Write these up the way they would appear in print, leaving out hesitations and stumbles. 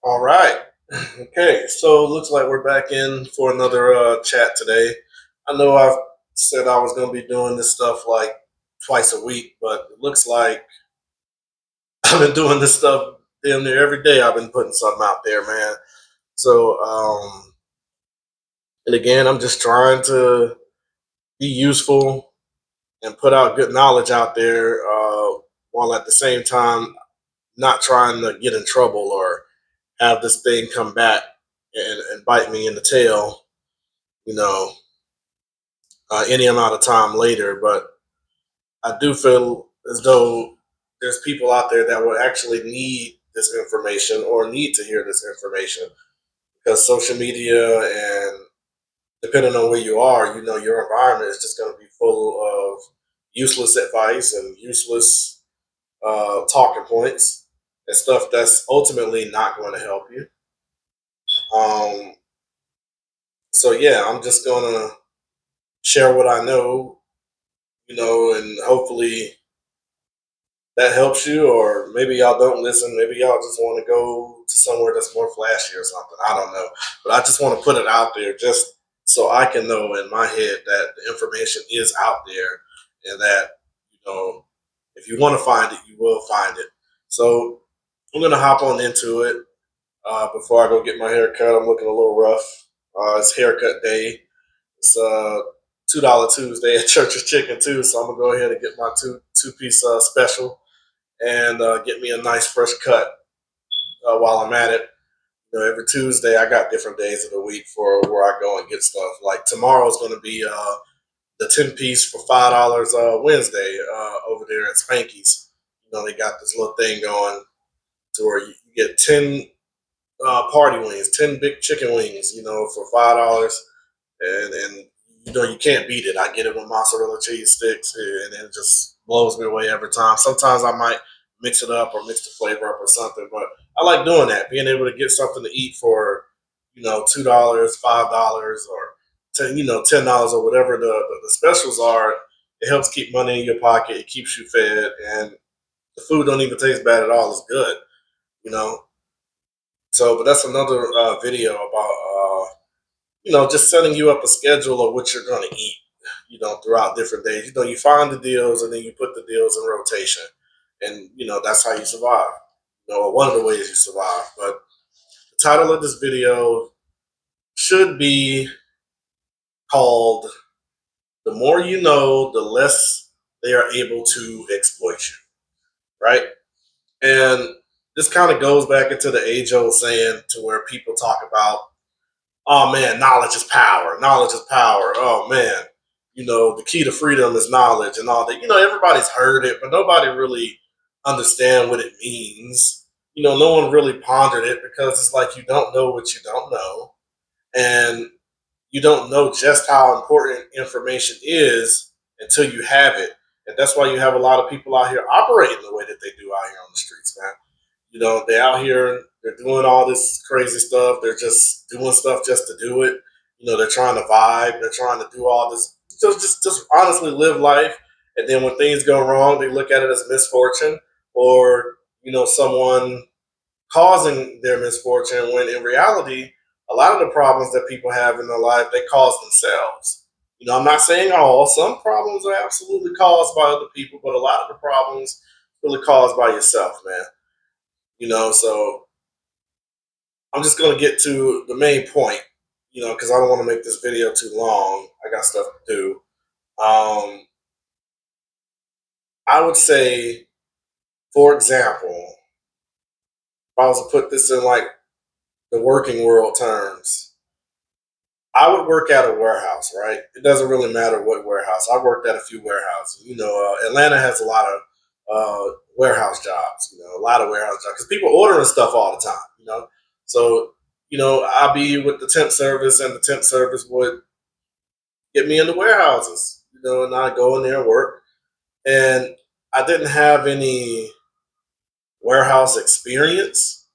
All right. Okay, so it looks like we're back in for another chat today. I know I've said I was going to be doing this stuff like twice a week, but it looks like I've been doing this stuff damn near every day. I've been putting something out there, man. So, and again, I'm just trying to be useful and put out good knowledge out there while at the same time not trying to get in trouble or have this thing come back and bite me in the tail, you know, any amount of time later. But I do feel as though there's people out there that will actually need this information or need to hear this information because social media and depending on where you are, your environment is just going to be full of useless advice and useless talking points and stuff that's ultimately not going to help you. Um, so yeah, I'm just gonna share what I know, and hopefully that helps you, or maybe y'all don't listen. Maybe y'all just want to go to somewhere that's more flashy or something. I don't know. But I just want to put it out there just so I can know in my head that the information is out there and that, you know, if you want to find it, you will find it. So I'm going to hop on into it before I go get my hair cut. I'm looking a little rough. It's haircut day. It's $2 Tuesday at Church's Chicken too, so I'm gonna go ahead and get my two piece special and get me a nice fresh cut while I'm at it. Every Tuesday I got different days of the week for where I go and get stuff. Like tomorrow's going to be the 10 piece for $5 Wednesday over there at Spanky's. They got this little thing going to where you get 10 party wings, 10 big chicken wings, for $5, and you can't beat it. I get it with mozzarella cheese sticks, and it just blows me away every time. Sometimes I might mix it up or mix the flavor up or something, but I like doing that. Being able to get something to eat for $2, $5, or $10 or whatever the specials are. It helps keep money in your pocket. It keeps you fed, and the food don't even taste bad at all. It's good, you know. So, but that's another video about just setting you up a schedule of what you're going to eat, throughout different days. You find the deals and then you put the deals in rotation. And, that's how you survive, one of the ways you survive. But the title of this video should be called The More You Know, the Less They Are Able to Exploit You, right? And this kind of goes back into the age old saying to where people talk about, oh man, knowledge is power. Knowledge is power. Oh man, the key to freedom is knowledge and all that. Everybody's heard it, but nobody really understand what it means. No one really pondered it because it's like you don't know what you don't know, and you don't know just how important information is until you have it. And that's why you have a lot of people out here operating the way that they do out here on the streets, man. They're out here, they're doing all this crazy stuff. They're just doing stuff just to do it. They're trying to vibe. They're trying to do all this, just honestly live life. And then when things go wrong, they look at it as misfortune or, someone causing their misfortune when in reality, a lot of the problems that people have in their life, they cause themselves. I'm not saying all, some problems are absolutely caused by other people, but a lot of the problems really caused by yourself, man. So I'm just gonna get to the main point, because I don't want to make this video too long. I got stuff to do. Um, I would say, for example, if I was to put this in like the working world terms, I would work at a warehouse, right? It doesn't really matter what warehouse. I worked at a few warehouses. Atlanta has a lot of warehouse jobs. A lot of warehouse jobs because people ordering stuff all the time. So I'll be with the temp service, and the temp service would get me in the warehouses. And I go in there and work. And I didn't have any warehouse experience.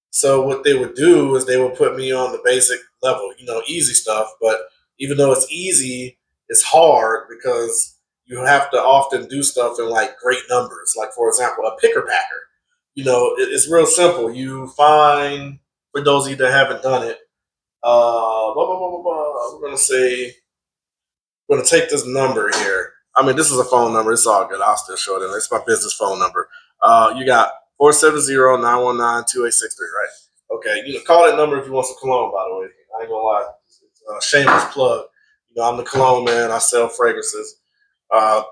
So what they would do is they would put me on the basic level, easy stuff. But even though it's easy, it's hard because you have to often do stuff in like great numbers. Like for example, a picker packer. It's real simple. You find For those of you that haven't done it, we're gonna say we're gonna take this number here. I mean, this is a phone number. It's all good. I'll still show it. It's my business phone number. You got 470-919-2863, right? Okay, you know, call that number if you want some cologne. By the way, I ain't gonna lie, it's a shameless plug. You know, I'm the cologne man. I sell fragrances. Uh,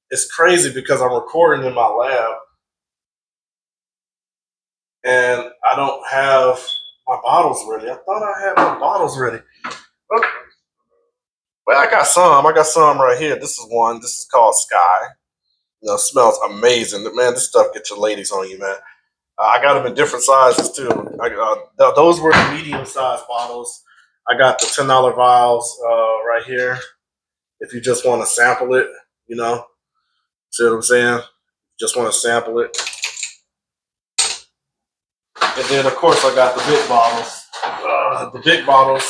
it's crazy because I'm recording in my lab and I don't have my bottles ready. I thought I had my bottles ready. Okay. Well, I got some. I got some right here. This is one. This is called Sky. You know, it smells amazing. Man, this stuff gets your ladies on you, man. I got them in different sizes too. Those were the medium-sized bottles. I got the $10 vials right here. If you just want to sample it, you know, see what I'm saying? Just want to sample it. And then, of course, I got the big bottles. The big bottles,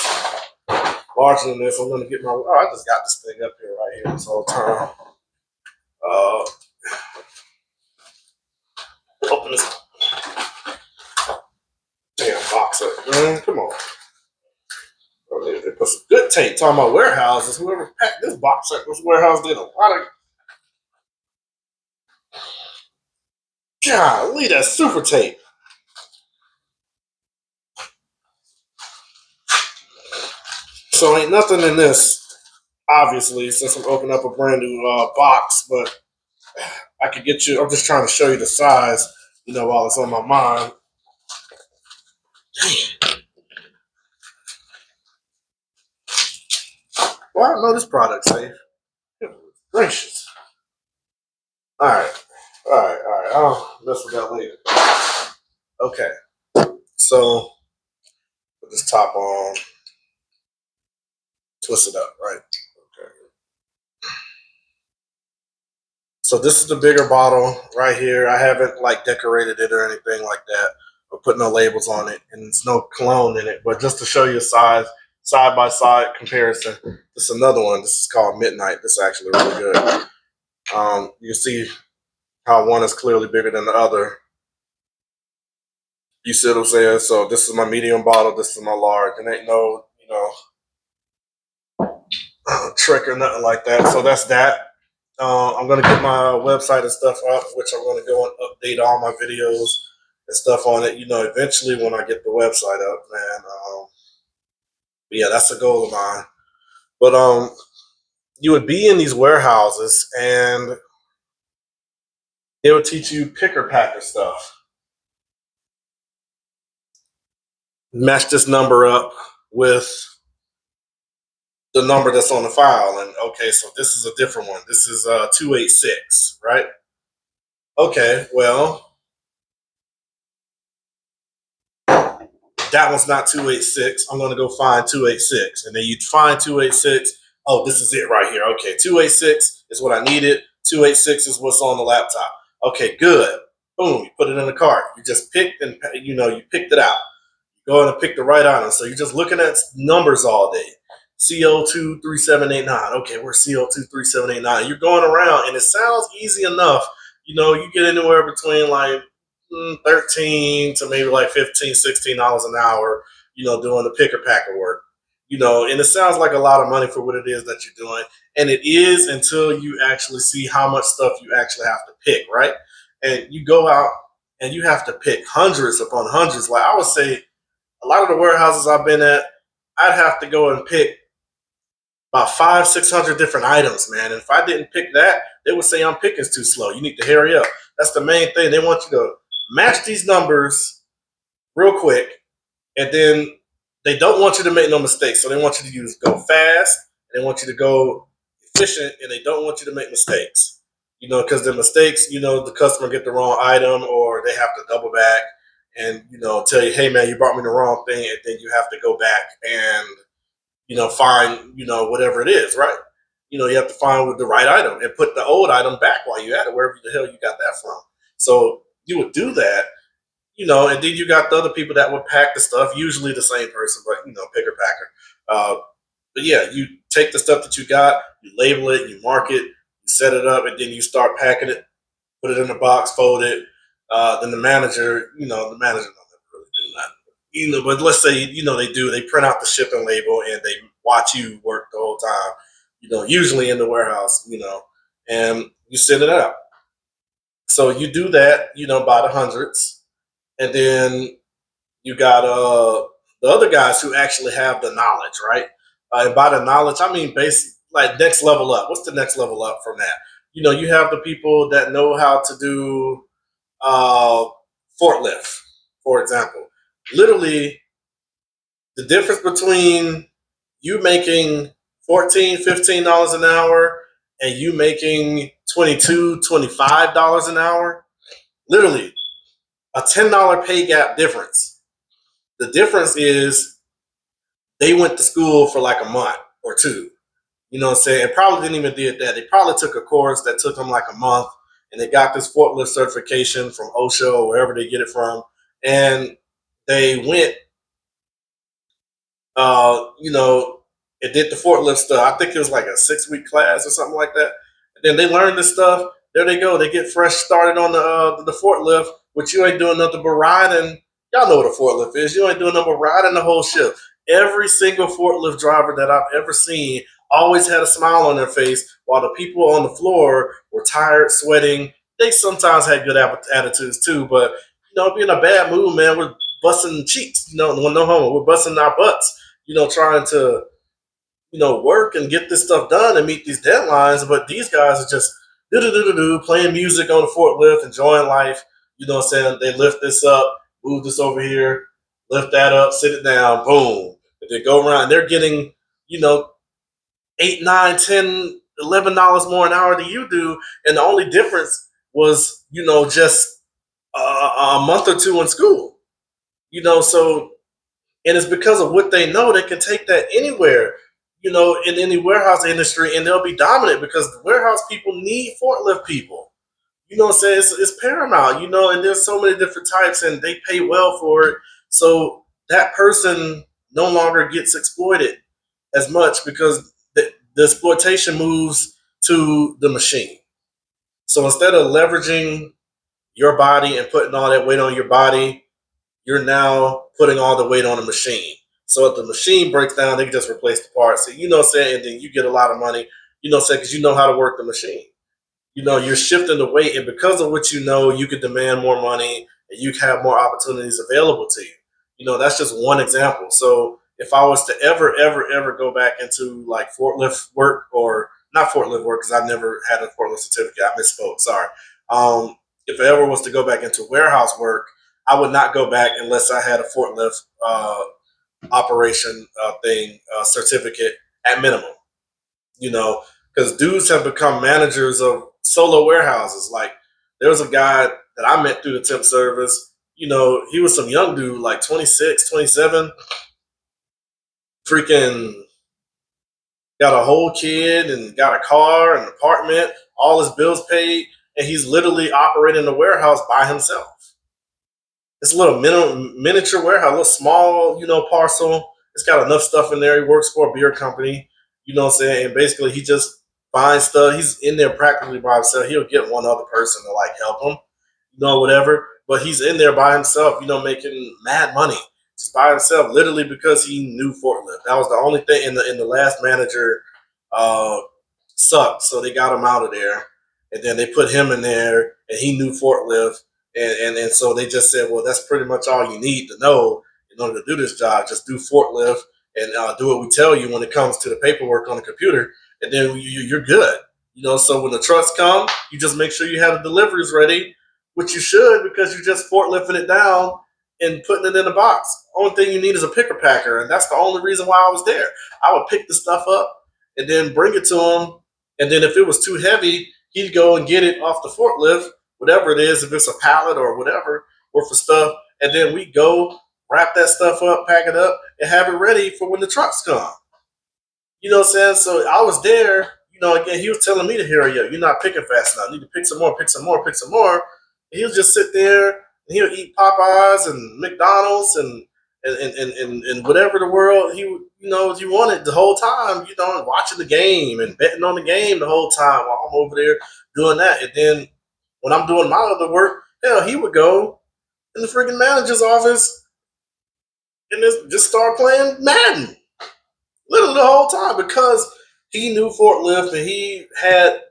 larger than this. I'm going to get my. Oh, I just got this thing up here right here this whole time. Open this damn box up, man. Come on. Oh, they put some good tape. Talking about warehouses. Whoever packed this box up, this warehouse did a lot of. Golly, that super tape. So ain't nothing in this, obviously, since I'm opening up a brand new box. But I could get you. I'm just trying to show you the size, you know, while it's on my mind. Well, I know this product's safe. Goodness gracious. All right, all right, all right. I'll mess with that later. Okay, so put this top on, twist it up, right? Okay. So this is the bigger bottle right here. I haven't like decorated it or anything like that, or put no labels on it, and there's no cologne in it. But just to show you a size, side by side comparison, this is another one. This is called Midnight. This is actually really good. You can see how one is clearly bigger than the other. You see what I'm saying? So this is my medium bottle. This is my large. And ain't no, you know, trick or nothing like that. So that's that. I'm gonna get my website and stuff up, which I'm gonna go and update all my videos and stuff on it. You know, eventually when I get the website up, man. Yeah, that's a goal of mine. But you would be in these warehouses and they would teach you picker packer stuff. Match this number up with the number that's on the file. And okay, so this is a different one. This is 286, right? Okay, well, that one's not 286. I'm going to go find 286. And then you find 286. Oh, this is it right here. Okay, 286 is what I needed. 286 is what's on the laptop. Okay, good. Boom, you put it in the cart. You just picked and, you know, you picked it out. Go in and pick the right item. So you're just looking at numbers all day. CO23789. Okay, we're CO23789. You're going around, and it sounds easy enough. You know, you get anywhere between like 13 to maybe like 15, $16 an hour, you know, doing the picker packer work. You know, and it sounds like a lot of money for what it is that you're doing. And it is until you actually see how much stuff you actually have to pick, right? And you go out and you have to pick hundreds upon hundreds. Like I would say, a lot of the warehouses I've been at, I'd have to go and pick about 500, 600 different items, man. And if I didn't pick that, they would say I'm picking too slow. You need to hurry up. That's the main thing. They want you to match these numbers real quick, and then they don't want you to make no mistakes. So they want you to go fast, and they want you to go efficient, and they don't want you to make mistakes. You know, because the mistakes, you know, the customer get the wrong item, or they have to double back and, you know, tell you, hey man, you brought me the wrong thing, and then you have to go back and, you know, find, you know, whatever it is, right? You know, you have to find the right item and put the old item back while you at it, wherever the hell you got that from. So you would do that, you know, and then you got the other people that would pack the stuff, usually the same person, but, you know, picker packer. But yeah, you take the stuff that you got, you label it, you mark it, you set it up, and then you start packing it, put it in a box, fold it. Then the manager, you know, the manager doesn't really do nothing. But let's say they print out the shipping label and they watch you work the whole time. Usually in the warehouse, and you send it out. So you do that, by the hundreds, and then you got the other guys who actually have the knowledge, right? And by the knowledge, I mean basic, like next level up. What's the next level up from that? You have the people that know how to do uh, forklift, for example. Literally, the difference between you making 14, $15 an hour and you making 22, $25 an hour, literally a $10 pay gap difference. The difference is they went to school for like a month or two. You know what I'm saying? And probably didn't even did that. They probably took a course that took them like a month and they got this forklift certification from OSHA or wherever they get it from. And they went it did the forklift stuff. I think it was like a 6 week class or something like that. And then they learned this stuff. There they go. They get fresh started on the forklift, which you ain't doing nothing but riding. Y'all know what a forklift is. You ain't doing nothing but riding the whole shift. Every single forklift driver that I've ever seen always had a smile on their face, while the people on the floor were tired, sweating. They sometimes had good attitudes too, but be in a bad mood, man. We're busting cheeks, no homo. We're busting our butts, trying to, work and get this stuff done and meet these deadlines. But these guys are just do do do do do playing music on the forklift, enjoying life. You know what I'm saying? They lift this up, move this over here, lift that up, sit it down, boom. And they go around. They're getting, you know, eight, nine, 10, $11 more an hour than you do, and the only difference was, just a month or two in school. So and it's because of what they know. They can take that anywhere, in any warehouse industry, and they'll be dominant because the warehouse people need forklift people. What I'm saying? It's paramount, and there's so many different types, and they pay well for it. So that person no longer gets exploited as much because the exploitation moves to the machine. So instead of leveraging your body and putting all that weight on your body, you're now putting all the weight on the machine. So if the machine breaks down, they can just replace the parts. So, what I'm saying? And then you get a lot of money, what I'm saying? Because you know how to work the machine. You're shifting the weight, and because of what you can demand more money and you have more opportunities available to you. That's just one example. So if I was to ever go back into like forklift work, or not forklift work, because I've never had a forklift certificate, I misspoke. Sorry. If I ever was to go back into warehouse work, I would not go back unless I had a forklift operation thing certificate at minimum. You know, because dudes have become managers of solo warehouses. Like there was a guy that I met through the temp service. He was some young dude, like 26, 27, freaking got a whole kid and got a car, an apartment, all his bills paid, and he's literally operating the warehouse by himself. It's a little miniature warehouse, a little small, parcel. It's got enough stuff in there. He works for a beer company, what I'm saying? And basically, he just finds stuff. He's in there practically by himself. He'll get one other person to like help him, whatever. But he's in there by himself, making mad money just by himself, literally because he knew forklift. That was the only thing. In the last manager uh, sucked, so they got him out of there, and then they put him in there, and he knew forklift, and so they just said, well, that's pretty much all you need to know in order to do this job. Just do forklift and do what we tell you when it comes to the paperwork on the computer, and then you're good. So when the trucks come, you just make sure you have the deliveries ready, which you should because you're just forklifting it down and putting it in a box. Only thing you need is a picker packer, and that's the only reason why I was there. I would pick the stuff up and then bring it to him, and then if it was too heavy, he'd go and get it off the forklift, whatever it is, if it's a pallet or whatever, worth of stuff, and then we go wrap that stuff up, pack it up, and have it ready for when the trucks come. What I'm saying? So I was there, again, he was telling me to hurry up. You're not picking fast enough. I need to pick some more, pick some more, pick some more. And he'll just sit there and he'll eat Popeyes and McDonald's and whatever the world he wanted the whole time, watching the game and betting on the game the whole time while I'm over there doing that. And then when I'm doing my other work, hell, he would go in the freaking manager's office and just started playing Madden literally the whole time because he knew forklift and he had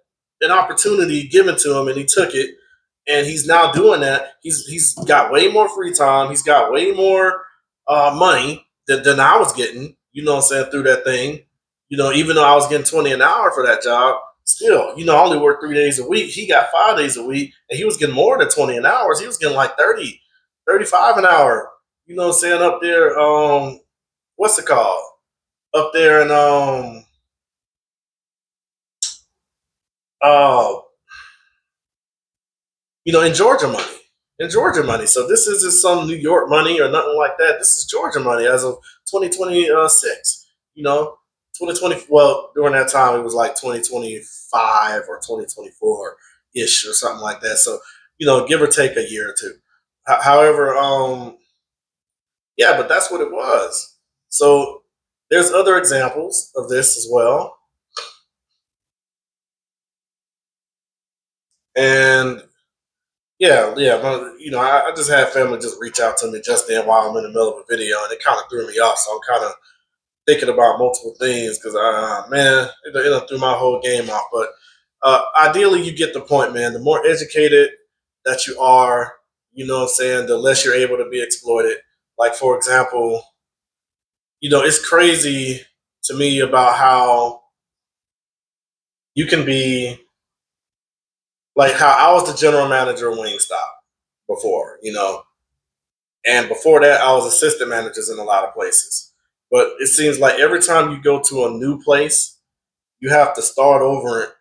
an opportunity given to him and he took it and he's now doing that. He's got way more free time. He's got way more money than I was getting. You know what I'm saying through that thing. You know, even though I was getting 20 an hour for that job, still, you know, I only worked 3 days a week. He got 5 days a week, and he was getting more than 20 an hour. He was getting like 30, 35 an hour. You know what I'm saying up there. What's it called? Up there in uh in Georgia money. In Georgia money. So this isn't some New York money or nothing like that. This is Georgia money as of 2026. You know, 2020. Well, during that time, it was like 2025 or 2024 ish or something like that. So, give or take a year or two. However, yeah, but that's what it was. So there's other examples of this as well. And yeah, yeah, but I just had family just reach out to me just then while I'm in the middle of a video, and it kind of threw me off. So I'm kind of thinking about multiple things because, man, it threw my whole game off. But ideally, you get the point, man. The more educated that you are, you know what I'm saying, the less you're able to be exploited. Like, for example, it's crazy to me about how you can be like how I was the general manager of Wingstop before, and before that, I was assistant managers in a lot of places. But it seems like every time you go to a new place, you have to start over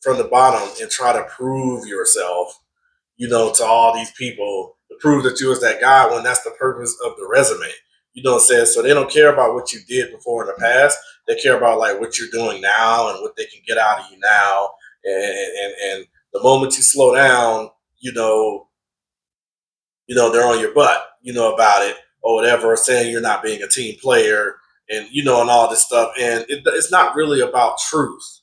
from the bottom and try to prove yourself, to all these people to prove that you was that guy when that's the purpose of the resume. You know what I'm saying? So they don't care about what you did before in the past. They care about like what you're doing now and what they can get out of you now. And the moment you slow down, you know, they're on your butt, about it or whatever, saying you're not being a team player and and all this stuff. And it's not really about truth,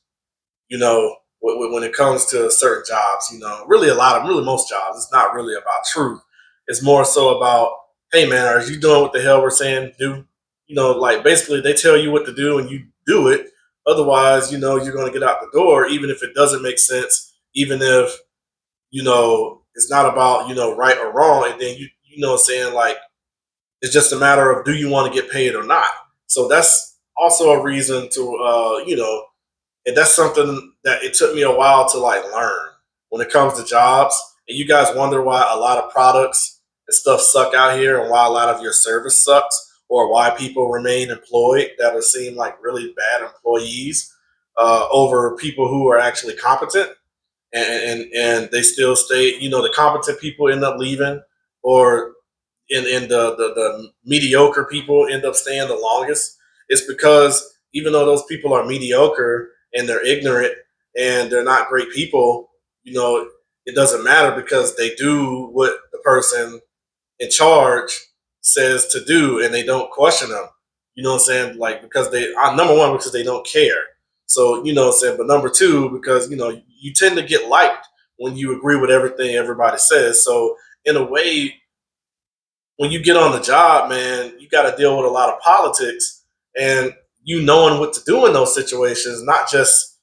when it comes to certain jobs. Really a lot of really most jobs, it's not really about truth. It's more so about, hey man, are you doing what the hell we're saying to do? Like basically they tell you what to do and you do it. Otherwise, you're going to get out the door, even if it doesn't make sense, even if it's not about right or wrong, and then you know what I'm saying, like it's just a matter of do you want to get paid or not. So that's also a reason to and that's something that it took me a while to like learn when it comes to jobs. And you guys wonder why a lot of products and stuff suck out here and why a lot of your service sucks or why people remain employed that are seen like really bad employees over people who are actually competent, and they still stay. The competent people end up leaving, or in the mediocre people end up staying the longest. It's because even though those people are mediocre and they're ignorant and they're not great people, it doesn't matter because they do what the person in charge says to do and they don't question them. You know what I'm saying? Like because they number one, because they don't care. So, what I'm saying, but number two, because you tend to get liked when you agree with everything everybody says. So in a way, when you get on the job, man, you got to deal with a lot of politics and knowing what to do in those situations, not just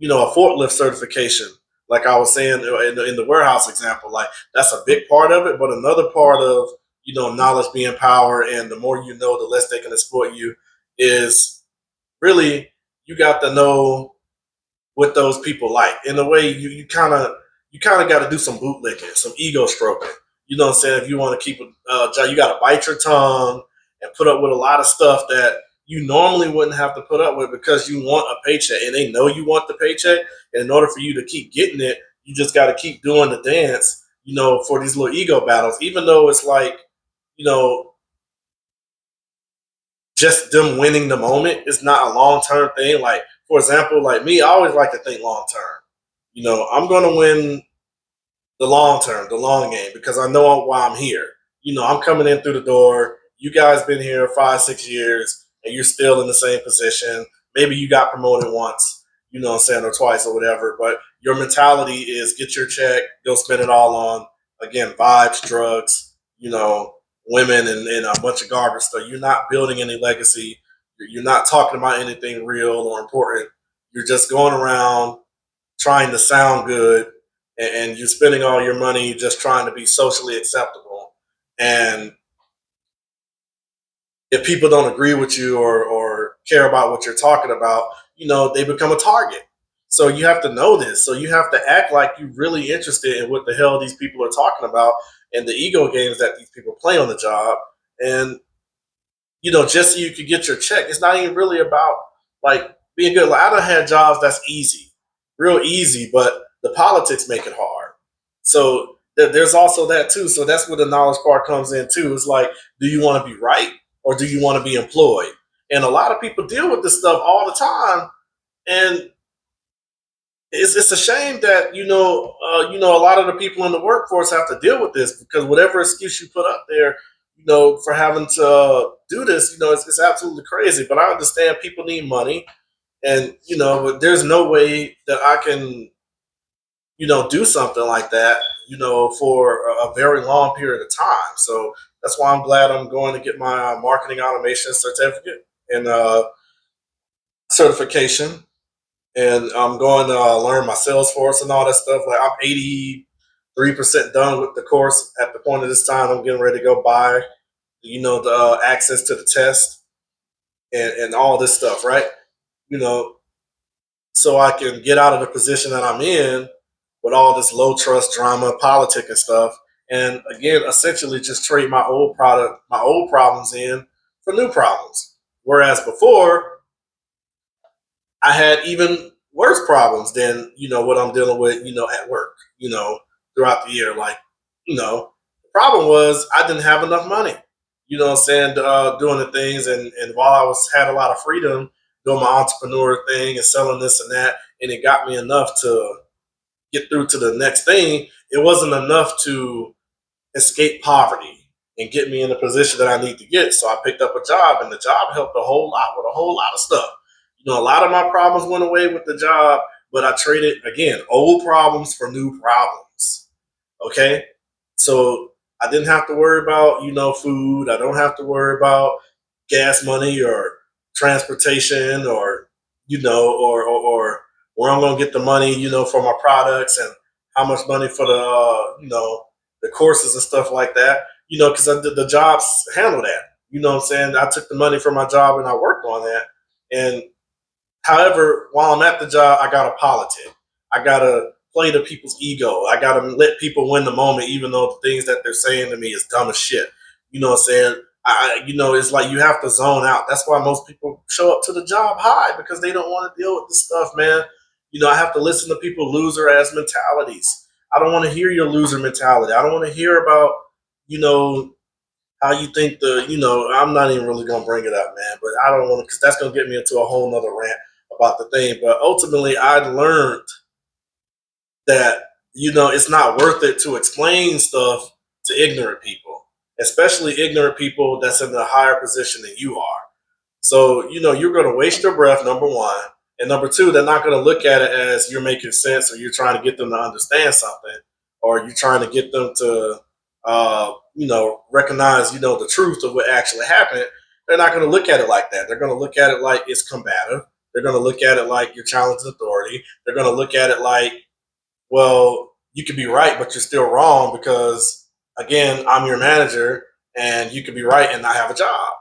a forklift certification. Like I was saying in the warehouse example, like that's a big part of it. But another part of knowledge being power, and the more you know, the less they can exploit you. Is really you got to know what those people like. In a way, you kind of got to do some bootlicking, some ego stroking. You know what I'm saying? If you want to keep a job, you got to bite your tongue and put up with a lot of stuff that you normally wouldn't have to put up with because you want a paycheck and they know you want the paycheck. And in order for you to keep getting it, you just got to keep doing the dance, for these little ego battles, even though it's like, you know, just them winning the moment is not a long term thing. Like, for example, like me, I always like to think long term. I'm going to win the long term, the long game, because I know why I'm here. I'm coming in through the door. You guys been here 5, 6 years, and you're still in the same position. Maybe you got promoted once, what I'm saying, or twice or whatever. But your mentality is get your check, go spend it all on again vibes, drugs, women and a bunch of garbage stuff. You're not building any legacy. You're not talking about anything real or important. You're just going around trying to sound good, and you're spending all your money just trying to be socially acceptable. And if people don't agree with you or care about what you're talking about, they become a target. So you have to know this. So you have to act like you're really interested in what the hell these people are talking about and the ego games that these people play on the job. And just so you could get your check. It's not even really about like being good. Like I done had jobs that's easy, real easy, but the politics make it hard. So there's also that too. So that's where the knowledge part comes in too. It's like, do you want to be right or do you want to be employed? And a lot of people deal with this stuff all the time, and it's a shame that a lot of the people in the workforce have to deal with this because whatever excuse you put up there, for having to do this, it's absolutely crazy. But I understand people need money, and but there's no way that I can do something like that, for a very long period of time. So that's why I'm glad I'm going to get my marketing automation certificate and certification, and I'm going to learn my Salesforce and all that stuff. Like I'm 83% done with the course at the point of this time. I'm getting ready to go buy, the access to the test and all this stuff, right? You know, so I can get out of the position that I'm in with all this low trust drama, politic and stuff, and again, essentially just trade my old problems in for new problems. Whereas before, I had even worse problems than what I'm dealing with, at work, throughout the year. Like, the problem was I didn't have enough money. What I'm saying, doing the things, and while I was had a lot of freedom doing my entrepreneur thing and selling this and that, and it got me enough to get through to the next thing. It wasn't enough to escape poverty and get me in the position that I need to get. So I picked up a job, and the job helped a whole lot with a whole lot of stuff. A lot of my problems went away with the job, but I traded again old problems for new problems. Okay, so I didn't have to worry about food. I don't have to worry about gas money or transportation or or where I'm going to get the money for my products and how much money for the the courses and stuff like that. Because the jobs handle that. What I'm saying? I took the money from my job and I worked on that. And however, while I'm at the job, I got to politic. I got to play to people's ego. I got to let people win the moment, even though the things that they're saying to me is dumb as shit. What I'm saying? It's like you have to zone out. That's why most people show up to the job high because they don't want to deal with this stuff, man. I have to listen to people loser ass mentalities. I don't want to hear your loser mentality. I don't want to hear about, you know, how you think I'm not even really gonna bring it up, man. But I don't want to because that's gonna get me into a whole nother rant about the thing. But ultimately, I learned that it's not worth it to explain stuff to ignorant people, especially ignorant people that's in a higher position than you are. So you're going to waste your breath, number one, and number two, they're not going to look at it as you're making sense or you're trying to get them to understand something, or you're trying to get them to recognize the truth of what actually happened. They're not going to look at it like that. They're going to look at it like it's combative. They're going to look at it like you're challenging authority. They're going to look at it like, well, you could be right, but you're still wrong because, again, I'm your manager and you could be right and not have a job.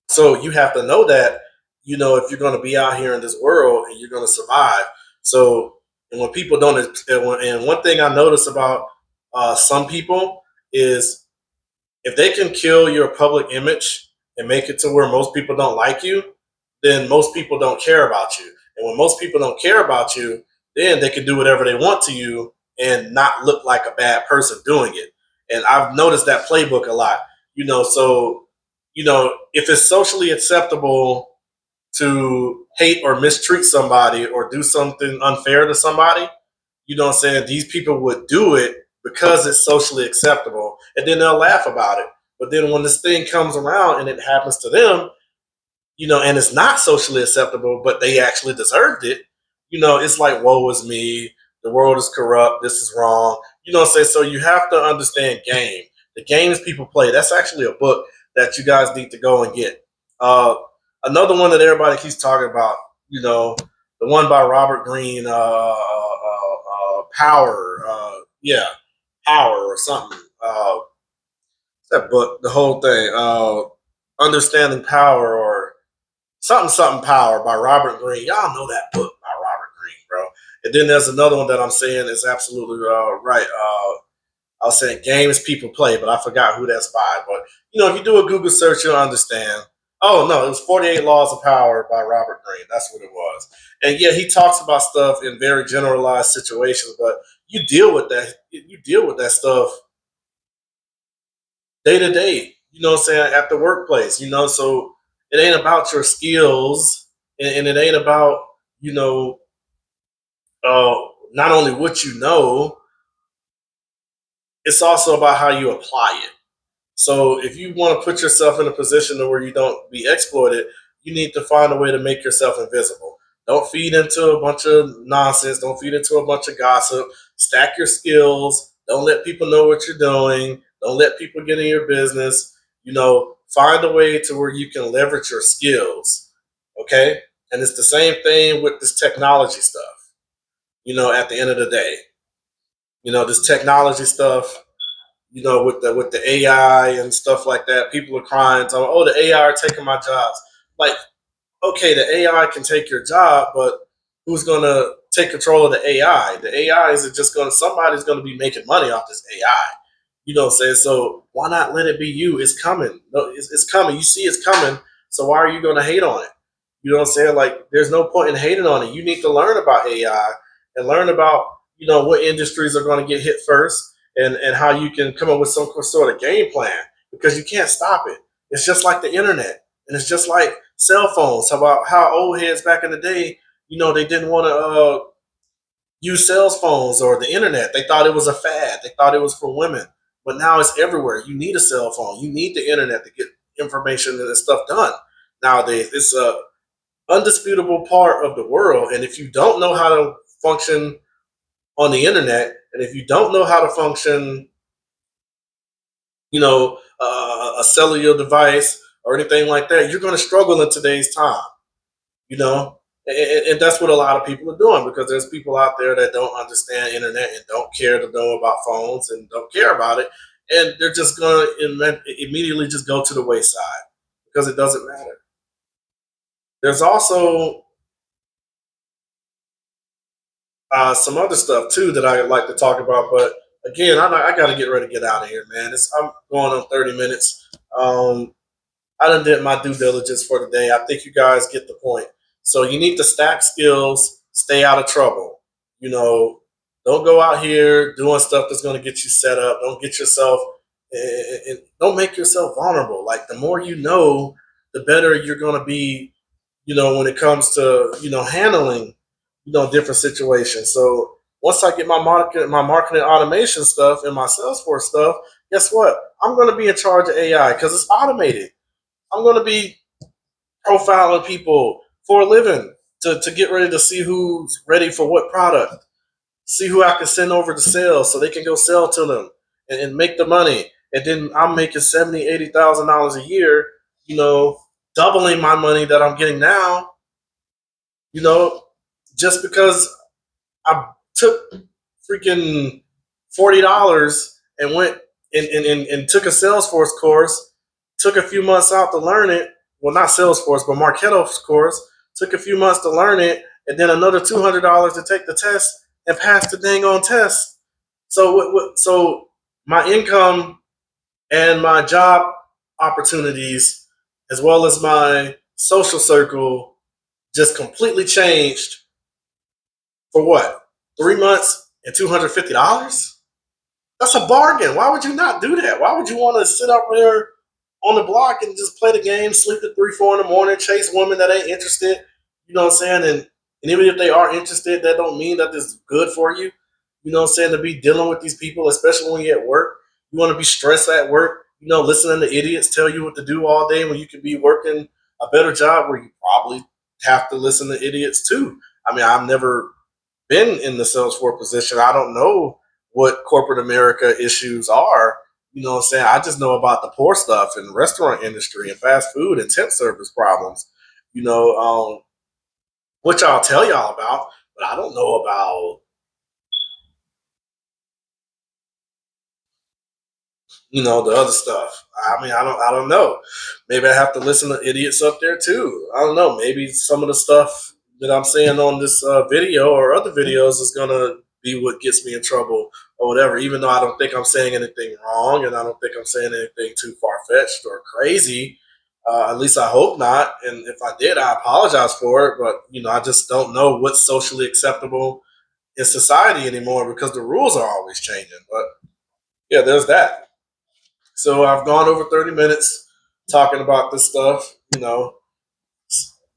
So you have to know that, if you're going to be out here in this world and you're going to survive. So, and when people don't, and one thing I notice about some people is if they can kill your public image and make it to where most people don't like you, then most people don't care about you. And when most people don't care about you, then they can do whatever they want to you and not look like a bad person doing it. And I've noticed that playbook a lot. So if it's socially acceptable to hate or mistreat somebody or do something unfair to somebody, what I'm saying? These people would do it because it's socially acceptable, and then they'll laugh about it. But then when this thing comes around and it happens to them, and it's not socially acceptable, but they actually deserved it, it's like, woe is me. The world is corrupt. This is wrong. What I'm saying? So you have to understand game. The Games People Play. That's actually a book that you guys need to go and get. Uh, Another one that everybody keeps talking about, you know, the one by Robert Greene, Power. Yeah, Power or something. That book, the whole thing, Understanding Power or something Power by Robert Greene. Y'all know that book by Robert Greene, bro. And then there's another one that I'm saying is absolutely right. I was saying Games People Play, but I forgot who that's by. But if you do a Google search, you'll understand. Oh no, it was 48 Laws of Power by Robert Greene. That's what it was. And yeah, he talks about stuff in very generalized situations, but you deal with that. You deal with that stuff day to day. You know what I'm saying? At the workplace. So it ain't about your skills, and it ain't about you know uh, not only what you know, it's also about how you apply it. So if you want to put yourself in a position where you don't be exploited, you need to find a way to make yourself invisible. Don't feed into a bunch of nonsense. Don't feed into a bunch of gossip. Stack your skills. Don't let people know what you're doing. Don't let people get in your business. Find a way to where you can leverage your skills. Okay? And it's the same thing with this technology stuff. At the end of the day, this technology stuff, with the AI and stuff like that. People are crying, talking, "Oh, the AI are taking my jobs." Like, okay, the AI can take your job, but who's gonna take control of the AI? The AI is just gonna somebody's gonna be making money off this AI. You know what I'm saying? So why not let it be you? It's coming. No, it's coming. You see it's coming. So why are you gonna hate on it? You know what I'm saying? Like, there's no point in hating on it. You need to learn about AI and learn about what industries are going to get hit first, and how you can come up with some sort of game plan, because you can't stop it. It's just like the internet, and it's just like cell phones. About how old heads back in the day, they didn't want to use cell phones or the internet. They thought it was a fad. They thought it was for women. But now it's everywhere. You need a cell phone. You need the internet to get information and stuff done. Nowadays, it's a undisputable part of the world. And if you don't know how to function on the internet, and if you don't know how to function, a cellular device or anything like that, you're going to struggle in today's time. You know, and that's what a lot of people are doing, because there's people out there that don't understand internet and don't care to know about phones and don't care about it, and they're just going to immediately just go to the wayside because it doesn't matter. There's also some other stuff too that I like to talk about, but again, I got to get ready to get out of here, man. I'm going on 30 minutes. I done did my due diligence for the day. I think you guys get the point. So you need to stack skills, stay out of trouble. You know, don't go out here doing stuff that's going to get you set up. Don't get yourself, and don't make yourself vulnerable. Like, the more you know, the better you're going to be. When it comes to handling different situations. So once I get my marketing automation stuff and my Salesforce stuff, guess what? I'm going to be in charge of AI because it's automated. I'm going to be profiling people for a living to get ready to see who's ready for what product, see who I can send over to sales so they can go sell to them and make the money. And then I'm making $70,000, $80,000 a year, doubling my money that I'm getting now, you know, just because I took freaking $40 and went and took a Salesforce course, took a few months out to learn it. Well, not Salesforce, but Marketo's course. Took a few months to learn it, and then another $200 to take the test and pass the dang on test. So my income and my job opportunities, as well as my social circle, just completely changed for what? 3 months and $250? That's a bargain. Why would you not do that? Why would you want to sit up there on the block and just play the game, sleep at 3, 4 in the morning, chase women that ain't interested? You know what I'm saying? And even if they are interested, that don't mean that it's good for you. You know what I'm saying? To be dealing with these people, especially when you're at work. You want to be stressed at work, listening to idiots tell you what to do all day when you could be working a better job where you probably have to listen to idiots too. I mean, I've never been in the Salesforce position. I don't know what corporate America issues are, You know what I'm saying? I just know about the poor stuff in the restaurant industry and fast food and temp service problems. You know, which I'll tell y'all about, but I don't know about, the other stuff. I mean, I don't know. Maybe I have to listen to idiots up there too. I don't know. Maybe some of the stuff that I'm saying on this video or other videos is gonna be what gets me in trouble or whatever. Even though I don't think I'm saying anything wrong and I don't think I'm saying anything too far fetched or crazy. At least I hope not. And if I did, I apologize for it. But I just don't know what's socially acceptable in society anymore because the rules are always changing. But yeah, there's that. So I've gone over 30 minutes talking about this stuff.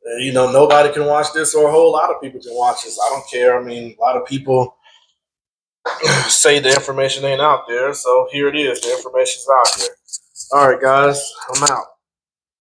Nobody can watch this, or a whole lot of people can watch this. I don't care. I mean, a lot of people say the information ain't out there, so here it is. The information's out here. All right, guys, I'm out.